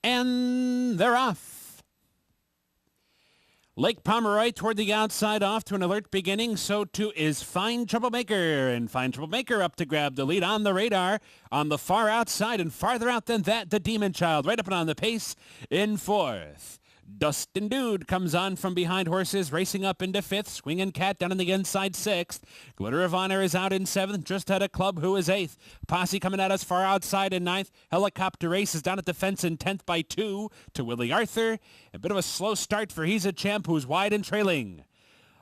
And they're off. Lake Pomeroy toward the outside, off to an alert beginning. So too is Fine Troublemaker. And Fine Troublemaker up to grab the lead on the radar on the far outside. And farther out than that, the Demon Child right up and on the pace in fourth. Dustin Dude comes on from behind horses, racing up into fifth. Swinging Cat down on the inside sixth. Glitter of Honor is out in seventh, just had a Club Who is eighth. Posse coming at us far outside in ninth. Helicopter Race is down at the fence in 10th by 2 to Willie Arthur. A bit of a slow start for He's a Champ, who's wide and trailing.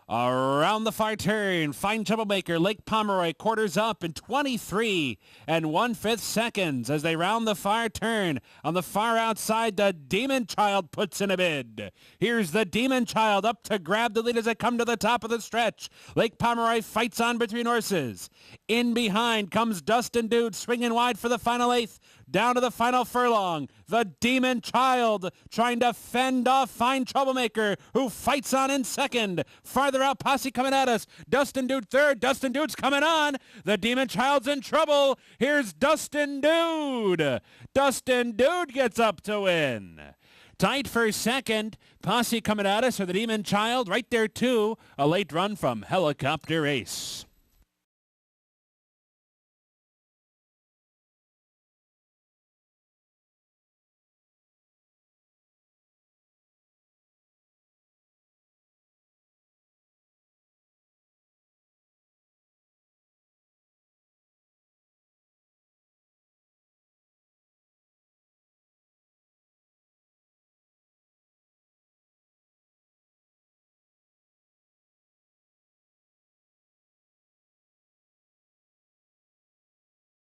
Around the far turn, Fine Troublemaker, Lake Pomeroy quarters up in 23 1/5 seconds as they round the far turn. On the far outside, the Demon Child puts in a bid. Here's the Demon Child up to grab the lead as they come to the top of the stretch. Lake Pomeroy fights on between horses. In behind comes Dustin Dude, swinging wide for the final eighth. Down to the final furlong, the Demon Child trying to fend off Fine Troublemaker, who fights on in second. Farther out, Posse coming at us. Dustin Dude third. Dustin Dude's coming on. The Demon Child's in trouble. Here's Dustin Dude. Dustin Dude gets up to win. Tight for second. Posse coming at us, or the Demon Child right there too. A late run from Helicopter Race.